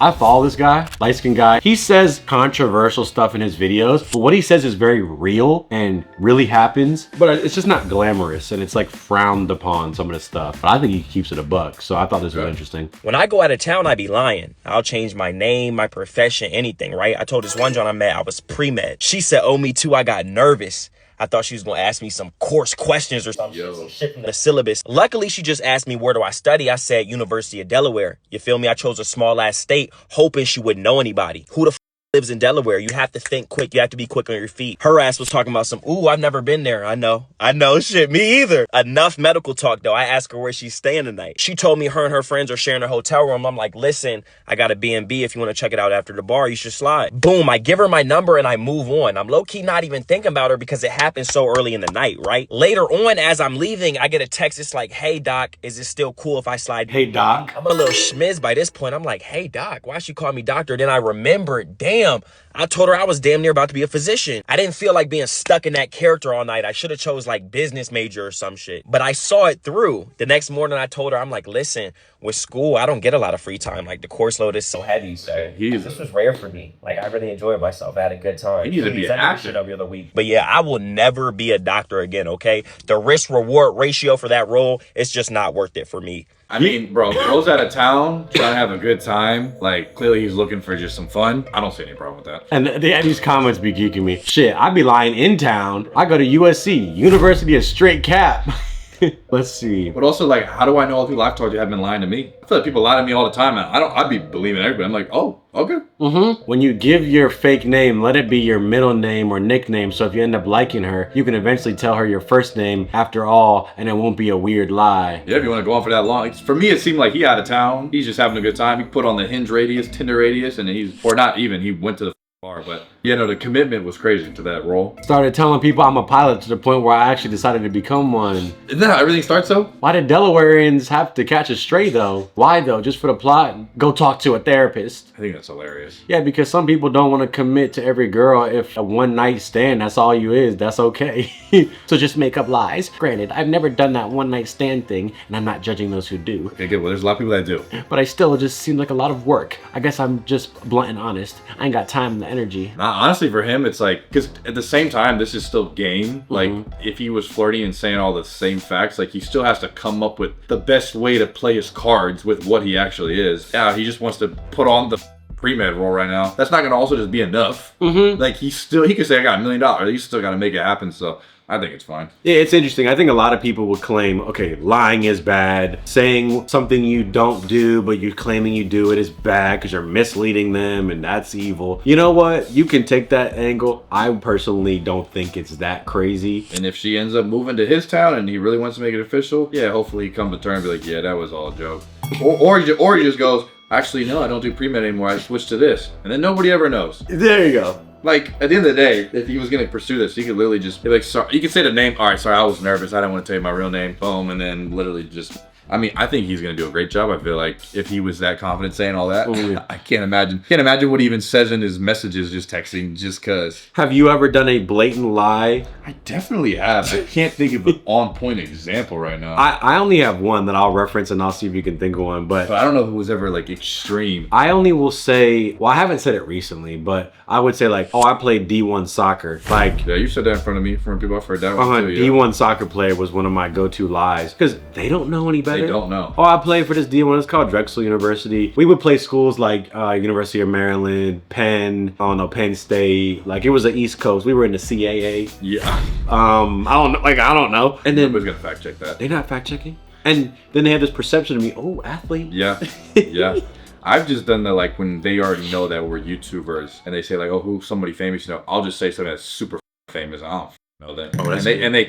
I follow this guy, light-skinned guy. He says controversial stuff in his videos, but what he says is very real and really happens, but it's just not glamorous and it's like frowned upon, some of the stuff. But I think he keeps it a buck, so I thought this was interesting. When I go out of town, I be lying. I'll change my name, my profession, anything, right? I told this one John I met I was pre-med. She said, oh, me too, I got nervous. I thought she was gonna ask me some course questions or some shit from the syllabus. Luckily, she just asked me, where do I study? I said, University of Delaware. You feel me? I chose a small ass state, hoping she wouldn't know anybody. Who the f lives in Delaware? You have to think quick. You have to be quick on your feet. Her ass was talking about some, ooh, I've never been there. I know. Shit, me either. Enough medical talk, though. I asked her where she's staying tonight. She told me her and her friends are sharing a hotel room. I'm like, listen, I got a B&B. If you want to check it out after the bar, you should slide. Boom, I give her my number and I move on. I'm low-key not even thinking about her because it happened so early in the night, right? Later on, as I'm leaving, I get a text. It's like, hey, doc, is it still cool if I slide? Hey, doc. I'm a little schmiz by this point. I'm like, hey, doc, why she call me doctor? Then I remembered, damn, I told her I was damn near about to be a physician. I didn't feel like being stuck in that character all night. I should have chose like business major or some shit. But I saw it through. The next morning I told her, I'm like, listen, with school, I don't get a lot of free time. Like the course load is so heavy. So this was rare for me. Like I really enjoyed myself. I had a good time. You need to be an actor every other week. But yeah, I will never be a doctor again, okay? The risk reward ratio for that role is just not worth it for me. I mean, bro, goes out of town, trying to have a good time. Like, clearly he's looking for just some fun. I don't see any problem with that. And these comments be geeking me. Shit, I be lying in town. I go to USC, University of Straight Cap. Let's see. But also, like, how do I know all the people I've told you have been lying to me? I feel like people lie to me all the time, and I'd be believing everybody. I'm like, oh, okay. When you give your fake name, let it be your middle name or nickname. So if you end up liking her, you can eventually tell her your first name after all, and it won't be a weird lie. Yeah, if you want to go on for that long. For me, it seemed like he out of town. He's just having a good time. He put on the Hinge radius, Tinder radius, and or not even, he went to the bar, but you know, the commitment was crazy to that role. Started telling people I'm a pilot to the point where I actually decided to become one. Isn't that how everything starts though? Why did Delawareans have to catch a stray though? Why though? Just for the plot? Go talk to a therapist. I think that's hilarious. Yeah, because some people don't want to commit to every girl. If a one night stand, that's all you is, that's okay. So just make up lies. Granted, I've never done that one night stand thing, and I'm not judging those who do. Okay, good. Well, there's a lot of people that do. But I still, it just seemed like a lot of work. I guess I'm just blunt and honest. I ain't got time and the energy. Honestly, for him, it's like, because at the same time, this is still game. Like, if he was flirting and saying all the same facts, like, he still has to come up with the best way to play his cards with what he actually is. Yeah, he just wants to put on the pre-med role right now. That's not going to also just be enough. Like, he could say, I got $1 million. He's still got to make it happen, so I think it's fine. Yeah, it's interesting. I think a lot of people would claim, okay, lying is bad. Saying something you don't do, but you're claiming you do it is bad because you're misleading them and that's evil. You know what? You can take that angle. I personally don't think it's that crazy. And if she ends up moving to his town and he really wants to make it official, yeah, hopefully he comes to terms and be like, yeah, that was all a joke. Or he just goes, actually, no, I don't do pre-med anymore. I switched to this. And then nobody ever knows. There you go. Like, at the end of the day, if he was going to pursue this, he could literally just be like, sorry. You could say the name. All right, sorry, I was nervous. I didn't want to tell you my real name. Boom. And then literally just, I mean, I think he's going to do a great job. I feel like if he was that confident saying all that, I can't imagine what he even says in his messages, just texting, just cause. Have you ever done a blatant lie? I definitely have. I can't think of an on-point example right now. I only have one that I'll reference and I'll see if you can think of one, but I don't know if it was ever like extreme. I only will say, well, I haven't said it recently, but I would say like, oh, I played D1 soccer. Like, yeah, you said that in front of me, from people I've heard that one too, D1 soccer player was one of my go-to lies because they don't know any better. They don't know. Oh, I played for this D1. It's called Drexel University. We would play schools like University of Maryland, Penn, I don't know, Penn State. Like it was the East Coast. We were in the CAA. Yeah. I don't know. And then nobody's gonna fact check that. They're not fact checking. And then they have this perception of me. Oh, athlete. Yeah. Yeah. I've just done the, like, when they already know that we're YouTubers and they say like, oh, who's somebody famous? You know, I'll just say something that's super famous. I don't know that. Oh, and they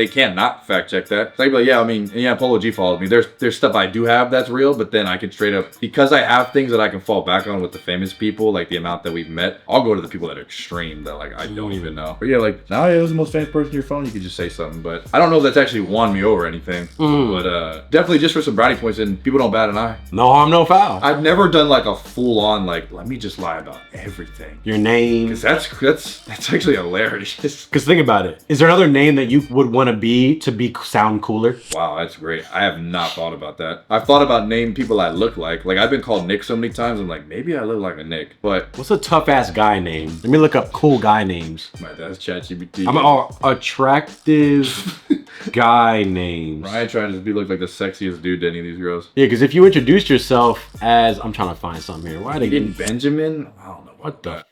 can't not fact check that. They'd be like, yeah, I mean, yeah, Polo G follows me. There's stuff I do have that's real, but then I can straight up, because I have things that I can fall back on with the famous people, like the amount that we've met, I'll go to the people that are extreme that like I don't even know. But yeah, like, now it was the most famous person on your phone, you could just say something, but I don't know if that's actually won me over or anything. But definitely just for some brownie points, and people don't bat an eye. No harm, no foul. I've never done like a full on like, let me just lie about everything. Your name. Because that's actually hilarious. Because think about it. it. Is there another name that you would want to be sound cooler? Wow, that's great. I have not thought about that. I've thought about naming people I look like. Like, I've been called Nick so many times. I'm like, maybe I look like a Nick. But what's a tough ass guy name? Let me look up cool guy names. That's ChatGPT. I'm attractive guy names. Ryan trying to look like the sexiest dude to any of these girls. Yeah, because if you introduced yourself as, I'm trying to find something here. Why are they getting Benjamin? I don't know what the.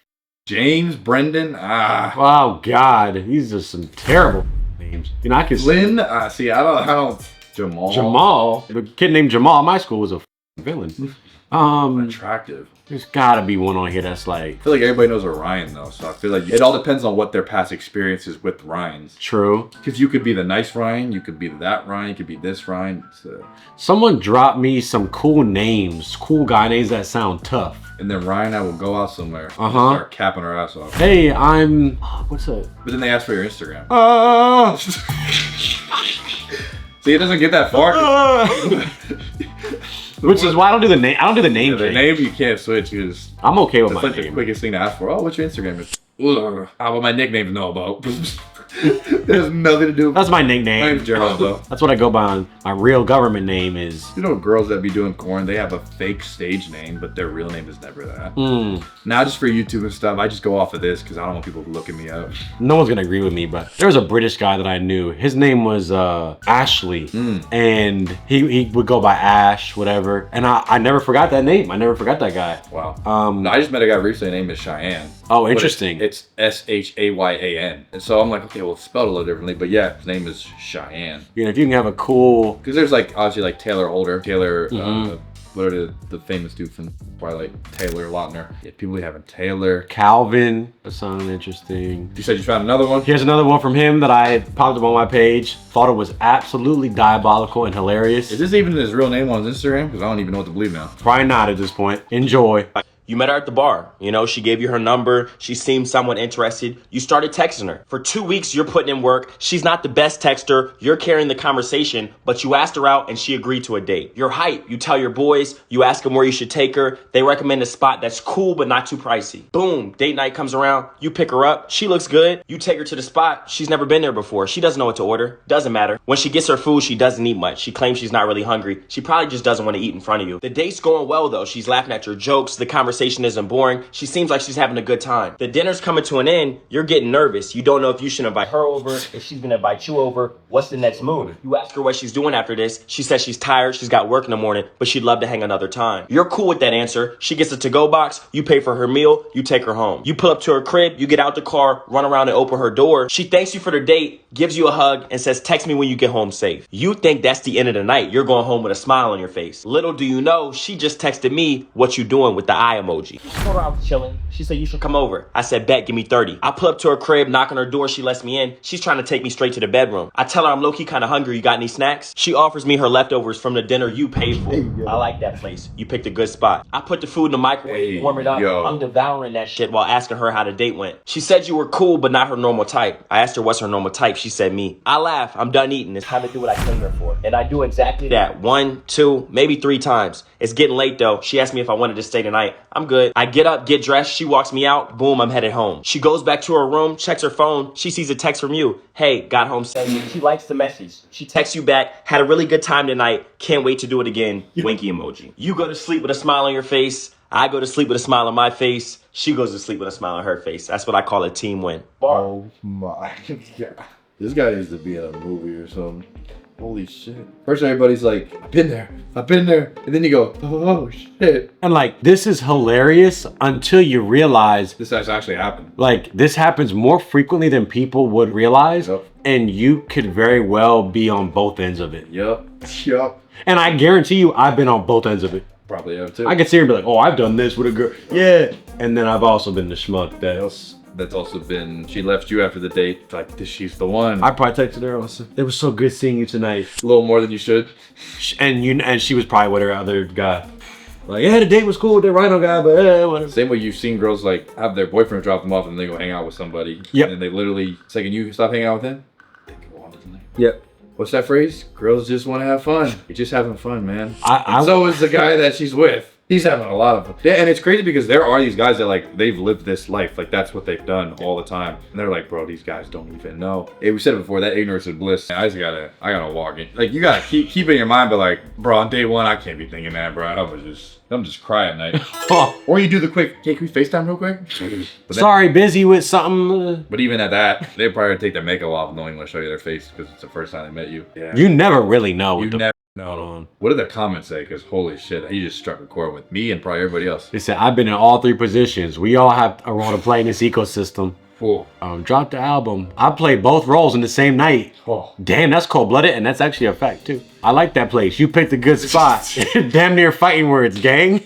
James, Brendan, Oh God, these are some terrible names. You know, I can. Lynn, see, I don't. Jamal, the kid named Jamal at my school was a villain. Attractive. There's gotta be one on here that's like. I feel like everybody knows a Ryan though, so I feel like it all depends on what their past experiences with Ryans. True. Because you could be the nice Ryan, you could be that Ryan, you could be this Ryan. Someone dropped me some cool names, cool guy names that sound tough. And then Ryan and I will go out somewhere and start capping our ass off. Hey, I'm. What's up? But then they ask for your Instagram. See, it doesn't get that far. Which is why I don't do the name. I don't do the name. The name you can't switch because I'm okay with my like name. The quickest thing to ask for. Oh, what's your Instagram? How about my nicknames? Know about. There's nothing to do. That's my nickname. My name's Gerald though. That's what I go by. My real government name is. You know, girls that be doing corn, they have a fake stage name, but their real name is never that. Now, just for YouTube and stuff, I just go off of this because I don't want people looking me up. No one's gonna agree with me, but there was a British guy that I knew. His name was Ashley, and he would go by Ash, whatever. And I never forgot that name. I never forgot that guy. Wow. No, I just met a guy recently. His name is Cheyenne. Oh, interesting. It's Shayan, and so I'm like, okay, well, it's spelled a little differently, but yeah, his name is Cheyenne. You know, if you can have a cool, because there's like obviously like Taylor Holder, Taylor. What are the famous dude from Twilight? Taylor Lautner. Yeah, people having Taylor. Calvin. That sounded interesting. You said you found another one? Here's another one from him that I popped up on my page. Thought it was absolutely diabolical and hilarious. Is this even his real name on his Instagram? Because I don't even know what to believe now. Probably not at this point. Enjoy. You met her at the bar. You know, she gave you her number. She seemed somewhat interested. You started texting her. For 2 weeks, you're putting in work. She's not the best texter. You're carrying the conversation, but you asked her out and she agreed to a date. You're hype. You tell your boys. You ask them where you should take her. They recommend a spot that's cool but not too pricey. Boom. Date night comes around. You pick her up. She looks good. You take her to the spot. She's never been there before. She doesn't know what to order. Doesn't matter. When she gets her food, she doesn't eat much. She claims she's not really hungry. She probably just doesn't want to eat in front of you. The date's going well, though. She's laughing at your jokes. The conversation isn't boring. She seems like she's having a good time. The dinner's coming to an end. You're getting nervous. You don't know if you should invite her over, if she's gonna invite you over. What's the next move? You ask her what she's doing after this. She says she's tired. She's got work in the morning, but she'd love to hang another time. You're cool with that answer. She gets a to-go box. You pay for her meal. You take her home. You pull up to her crib. You get out the car, run around and open her door. She thanks you for the date, gives you a hug, and says, text me when you get home safe. You think that's the end of the night. You're going home with a smile on your face. Little do you know, she just texted me what you doing with the eye emoji. I was chilling. She said, you should come over. I said, bet, give me 30. I pull up to her crib, knock on her door. She lets me in. She's trying to take me straight to the bedroom. I tell her I'm low-key kind of hungry. You got any snacks? She offers me her leftovers from the dinner you paid for. I like that place. You picked a good spot. I put the food in the microwave, warm it up. I'm devouring that shit while asking her how the date went. She said you were cool, but not her normal type. I asked her what's her normal type. She said me. I laugh. I'm done eating. It's time to do what I came here for. And I do exactly that. 1, 2, maybe 3 times. It's getting late though. She asked me if I wanted to stay tonight. I'm good. I get up, get dressed. She walks me out. Boom, I'm headed home. She goes back to her room, checks her phone. She sees a text from you. Hey, got home safe. She likes the message. She texts you back. Had a really good time tonight. Can't wait to do it again. Winky emoji. You go to sleep with a smile on your face. I go to sleep with a smile on my face. She goes to sleep with a smile on her face. That's what I call a team win. Oh my God. This guy needs to be in a movie or something. Holy shit. First everybody's like, I've been there. And then you go, oh shit. And like, this is hilarious until you realize this has actually happened. Like, this happens more frequently than people would realize. Yep. And you could very well be on both ends of it. Yep. And I guarantee you, I've been on both ends of it. Probably have too. I could sit here and be like, oh, I've done this with a girl. Yeah. And then I've also been the schmuck that's also been, she left you after the date, like, she's the one. I probably texted her also. It was so good seeing you tonight. A little more than you should. And she was probably with her other guy. Like, yeah, the date was cool with the Rhino guy, but whatever. Same way you've seen girls like have their boyfriend drop them off and they go hang out with somebody. Yep. And they literally, it's like, can you stop hanging out with him? They go on to the night. Yep. What's that phrase? Girls just want to have fun. You're just having fun, man. So is the guy that she's with. He's having a lot of fun. Yeah, and it's crazy because there are these guys that like they've lived this life, like that's what they've done all the time, and they're like, bro, these guys don't even know. Hey, we said it before, that ignorance is bliss. I gotta walk it. Like you gotta keep it in your mind, but like, bro, on day one, I can't be thinking that, bro. I'm just crying at night. Or you do the quick, hey, can we FaceTime real quick? Sorry, busy with something. But even at that, they probably take their makeup off knowing they'll show you their face because it's the first time they met you. Yeah. You never really know. You never know. What did the comments say? Because holy shit, he just struck a chord with me and probably everybody else. They said, I've been in all 3 positions. We all have a role to play in this ecosystem. Cool. Drop the album. I played both roles in the same night. Oh. Damn, that's cold-blooded, and that's actually a fact, too. I like that place. You picked a good spot. Damn near fighting words, gang.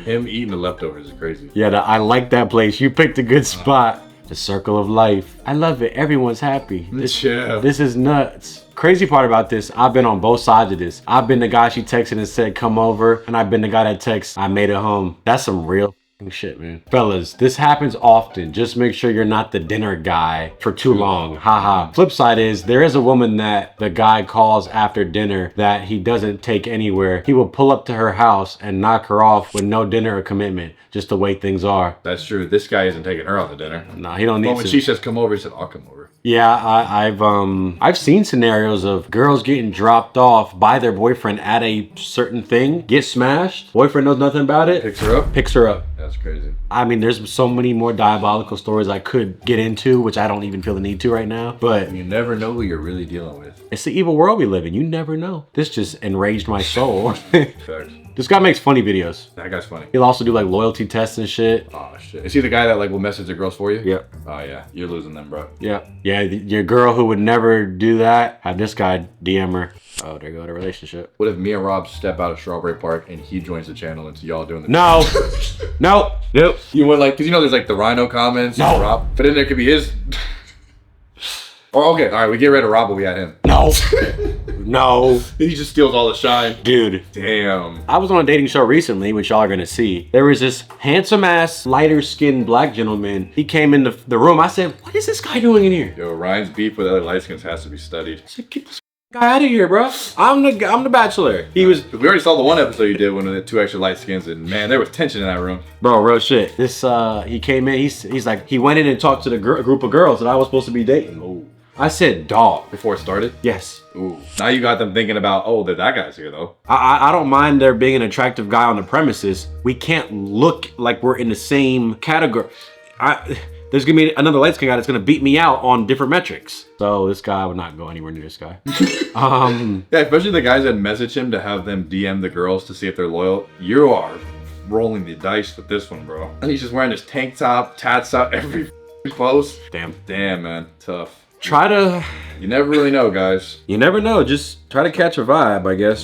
Him eating the leftovers is crazy. Yeah, I like that place. You picked a good spot. The circle of life. I love it. Everyone's happy. This is nuts. Crazy part about this, I've been on both sides of this. I've been the guy she texted and said, come over. And I've been the guy that texts, I made it home. That's some real shit, man. Fellas, this happens often. Just make sure you're not the dinner guy for too long. Haha. Flip side is, there is a woman that the guy calls after dinner that he doesn't take anywhere. He will pull up to her house and knock her off with no dinner or commitment. Just the way things are. That's true. This guy isn't taking her out to dinner. No, he don't need to. But when she says come over, he said, I'll come over. Yeah, I've seen scenarios of girls getting dropped off by their boyfriend at a certain thing, get smashed, boyfriend knows nothing about it, picks her up. That's crazy. I mean, there's so many more diabolical stories I could get into, which I don't even feel the need to right now, but you never know who you're really dealing with. It's the evil world we live in. You never know. This just enraged my soul. Facts. This guy makes funny videos. That guy's funny. He'll also do like loyalty tests and shit. Oh shit. Is he the guy that like will message the girls for you? Yep. Oh yeah. You're losing them, bro. Yep. Yeah, your girl who would never do that, had this guy DM her. Oh, there go the relationship. What if me and Rob step out of Strawberry Park and he joins the channel and y'all doing the No. No. Nope. You want like, cause you know there's like the Rhino comments. No. Rob, but then there could be his. Or okay, all right, we get rid of Rob, but we had him. No. No. He just steals all the shine. Dude. Damn. I was on a dating show recently, which y'all are gonna see. There was this handsome ass, lighter skinned black gentleman. He came in the room. I said, what is this guy doing in here? Yo, Ryan's beef with other light skins has to be studied. I said, get this guy out of here, bro. I'm the bachelor. He was. We already saw the one episode you did when the 2 extra light skins, and man, there was tension in that room. Bro, real shit. This he came in. He's like, he went in and talked to the group of girls that I was supposed to be dating. Oh. I said, dog. Before it started? Yes. Ooh. Now you got them thinking about, oh, that guy's here though. I don't mind there being an attractive guy on the premises. We can't look like we're in the same category. There's gonna be another light skin guy that's gonna beat me out on different metrics. So this guy would not go anywhere near this guy. Yeah, especially the guys that message him to have them DM the girls to see if they're loyal. You are rolling the dice with this one, bro. And he's just wearing his tank top, tats out every post. Damn, man, tough. You never really know, guys. You never know. Just try to catch a vibe, I guess.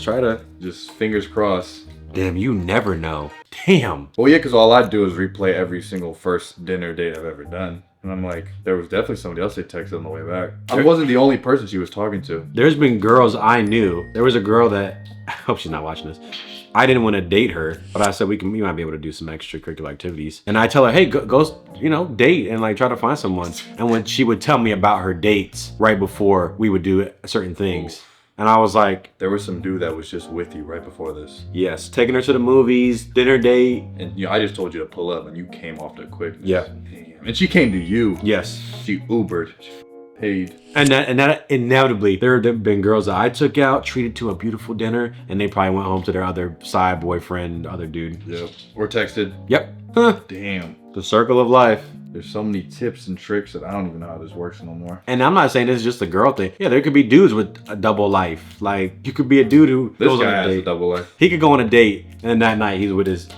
Just fingers crossed. Damn, you never know. Damn. Well, yeah, because all I do is replay every single first dinner date I've ever done. And I'm like, there was definitely somebody else they texted on the way back. I wasn't the only person she was talking to. There's been girls I knew. There was a girl that, I hope she's not watching this. I didn't want to date her, but I said we might be able to do some extracurricular activities. And I tell her, hey, go, you know, date and like try to find someone. And when she would tell me about her dates right before we would do certain things. And I was like, there was some dude that was just with you right before this. Yes, taking her to the movies, dinner date. And you know, I just told you to pull up and you came off the quickness. Yeah. Damn. And she came to you. Yes. She Ubered. Paid. And that inevitably, there have been girls that I took out, treated to a beautiful dinner, and they probably went home to their other side boyfriend, other dude. Yep. Or texted. Yep. Huh. Damn. The circle of life. There's so many tips and tricks that I don't even know how this works no more. And I'm not saying this is just a girl thing. Yeah, there could be dudes with a double life. Like, you could be a dude who this goes guy on a has date. a double life. He could go on a date, and that night he's with his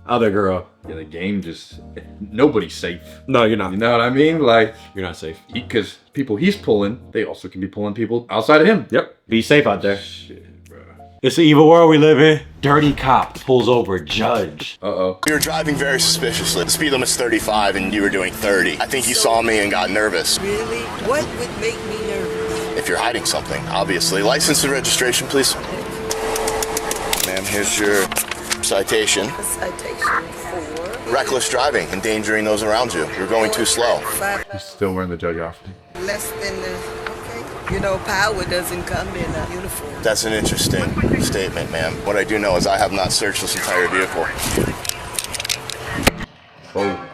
other girl. Yeah, the game just, nobody's safe. No, you're not. You know what I mean? Like, you're not safe. Because people he's pulling, they also can be pulling people outside of him. Yep. Be safe out there. Shit, bro. It's the evil world we live in. Dirty cop pulls over judge. Uh-oh. You were driving very suspiciously. The speed limit's 35 and you were doing 30. I think you saw me and got nervous. Really? What would make me nervous? If you're hiding something, obviously. License and registration, please. Ma'am, here's your citation. A citation for? Reckless driving, endangering those around you. You're going too slow. He's still wearing the judge outfit. Less than okay. You know, power doesn't come in a uniform. That's an interesting statement, ma'am. What I do know is I have not searched this entire vehicle. Oh.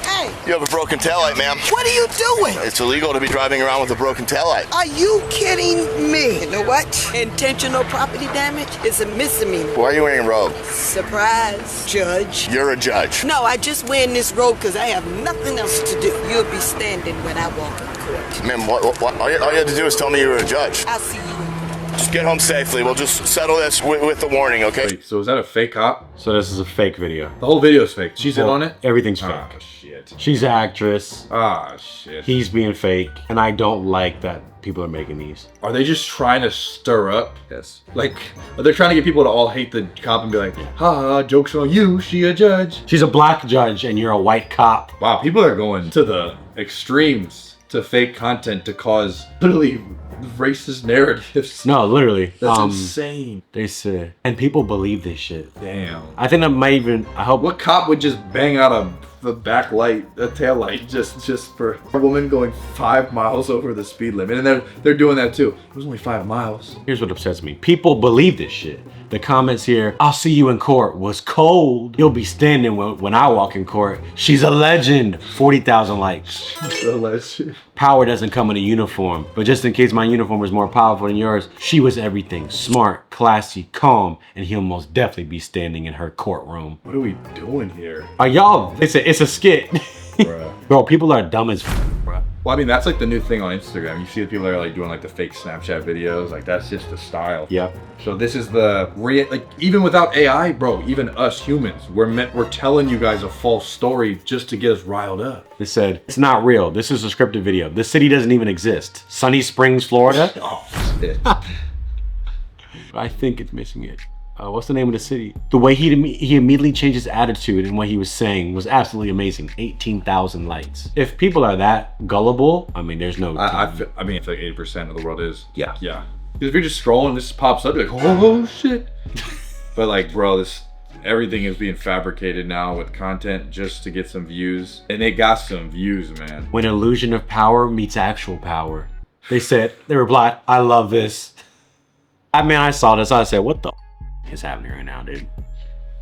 Hey, You have a broken taillight, ma'am. what are you doing? It's illegal to be driving around with a broken taillight. Are you kidding me? You know what? Intentional property damage is a misdemeanor. Why are you wearing a robe? Surprise, Judge. You're a judge. No, I just wear in this robe because I have nothing else to do. You'll be standing when I walk in court. Ma'am, what? All you had to do is tell me you were a judge. I'll see you in court. Just get home safely. We'll just settle this with the warning, okay? Wait, so is that a fake cop? So this is a fake video. The whole video's fake. She's in Well, on it? Everything's fake. Ah, shit. She's an actress. Ah, shit. He's being fake. And I don't like that people are making these. Are they just trying to stir up? Yes. Like, are they trying to get people to all hate the cop and be like, ha, joke's on you, she a judge? She's a black judge and you're a white cop. Wow, people are going to the extremes to fake content to cause literally racist narratives. No, literally. That's insane. They said, and people believe this shit. Damn. I think that might even, I hope. What cop would just bang out a backlight, a tail light, just for a woman going 5 miles over the speed limit? And they're doing that too. It was only 5 miles. Here's what upsets me. People believe this shit. The comments here, I'll see you in court, was cold. You'll be standing when I walk in court. She's a legend. 40,000 likes. The legend. Power doesn't come in a uniform, but just in case my uniform was more powerful than yours, she was everything. Smart, classy, calm, and he'll most definitely be standing in her courtroom. What are we doing here? Are y'all, it's a skit. Bruh. Bro, people are dumb as bro. Well, I mean, that's like the new thing on Instagram. You see the people that are like doing like the fake Snapchat videos. Like, that's just the style. Yep. So this is like, even without AI, bro, even us humans, we're telling you guys a false story just to get us riled up. They said, it's not real. This is a scripted video. This city doesn't even exist. Sunny Springs, Florida. Oh, shit. I think it's missing it. What's the name of the city? The way he immediately changed his attitude and what he was saying was absolutely amazing. 18,000 likes. If people are that gullible, I mean, there's no. I mean, it's like 80% of the world is. Yeah. Yeah. Because if you're just scrolling, this pops up, you're like, oh shit. But like, bro, everything is being fabricated now with content just to get some views, and they got some views, man. When illusion of power meets actual power. They said, they replied, I love this. I mean, I saw this, I said, what the is happening right now, dude?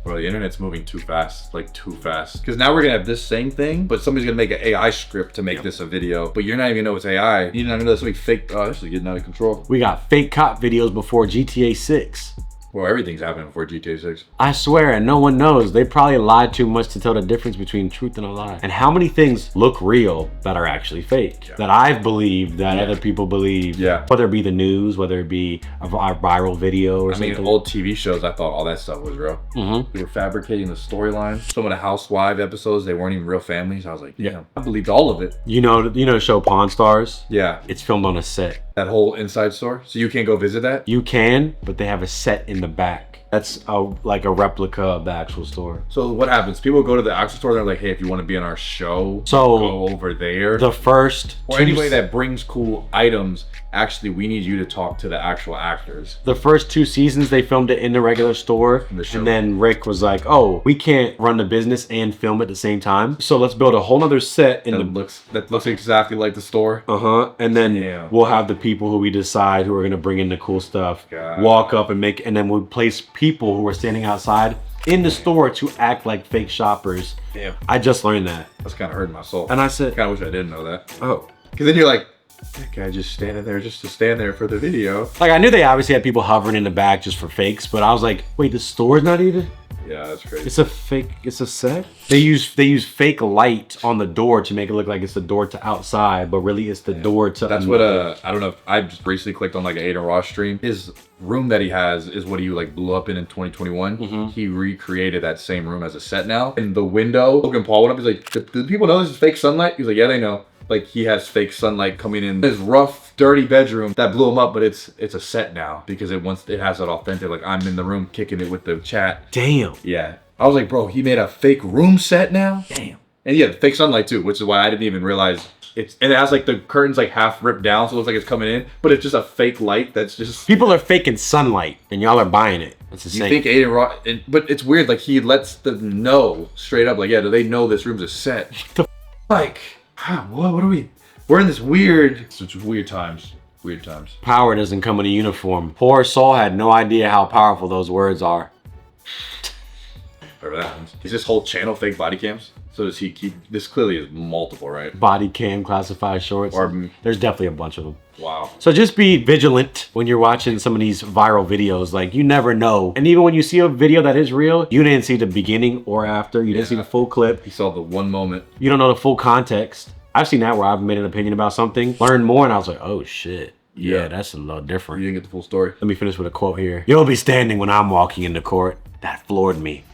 Bro, the internet's moving too fast, like too fast. Because now we're gonna have this same thing, but somebody's gonna make an AI script to make this a video, but you're not even gonna know it's AI. You're not gonna know it's something fake. Oh, this is getting out of control. We got fake cop videos before GTA 6. Well, everything's happening before GTA 6. I swear, and no one knows. They probably lied too much to tell the difference between truth and a lie. And how many things look real that are actually fake? Yeah. That I've believed, that other people believe. Yeah. Whether it be the news, whether it be a viral video or something. I mean, old TV shows, I thought all that stuff was real. Mm-hmm. They were fabricating the storyline. Some of the housewife episodes, they weren't even real families. I was like, yeah, I believed all of it. You know the show Pawn Stars? Yeah. It's filmed on a set. That whole inside store? So you can't go visit that? You can, but they have a set in the back. That's like a replica of the actual store. So what happens? People go to the actual store, they're like, hey, if you want to be on our show, so go over there. The first or anybody that brings cool items, actually, we need you to talk to the actual actors. The first 2 seasons, they filmed it in the regular store. And then Rick was like, oh, we can't run the business and film at the same time. So let's build a whole nother set in that looks exactly like the store. Uh-huh. And then we'll have the people who we decide who are gonna bring in the cool stuff walk up and then we'll place people who are standing outside in the store to act like fake shoppers. Damn. I just learned that. That's kind of hurting my soul. And I said, I kind of wish I didn't know that. Oh. Because then you're like, that guy just standing there just to stand there for the video. Like, I knew they obviously had people hovering in the back just for fakes, but I was like, wait, the store's not even? Yeah, that's crazy. It's a fake, it's a set? They use fake light on the door to make it look like it's the door to outside, but really it's the door to... That's what, I don't know, if I just recently clicked on like an Aiden Ross stream. His room that he has is what he like blew up in 2021. Mm-hmm. He recreated that same room as a set now. In the window, Logan Paul went up, he's like, do people know this is fake sunlight? He's like, yeah, they know. Like, he has fake sunlight coming in his rough, dirty bedroom that blew him up, but it's a set now because it has that authentic, like, I'm in the room kicking it with the chat. Damn. Yeah. I was like, bro, he made a fake room set now? Damn. And yeah, fake sunlight too, which is why I didn't even realize and it has like the curtains like half ripped down, so it looks like it's coming in, but it's just a fake light that's just... People are faking sunlight and y'all are buying it. It's the same. You think Aiden Ross, but it's weird, like he lets them know straight up, like, yeah, do they know this room's a set? Like, what We're in this weird times. Weird times. Power doesn't come in a uniform. Poor Saul had no idea how powerful those words are. Whatever that means. Is this whole channel fake body cams? So does he keep, this clearly is multiple, right? Body cam classified shorts. Or, there's definitely a bunch of them. wow. So just be vigilant when you're watching some of these viral videos. Like, you never know. And even when you see a video that is real, you didn't see the beginning or after. You didn't see the full clip. He saw the one moment. You don't know the full context. I've seen that where I've made an opinion about something, learned more, and I was like, oh shit. Yeah, that's a little different. You didn't get the full story. Let me finish with a quote here. You'll be standing when I'm walking into court. That floored me.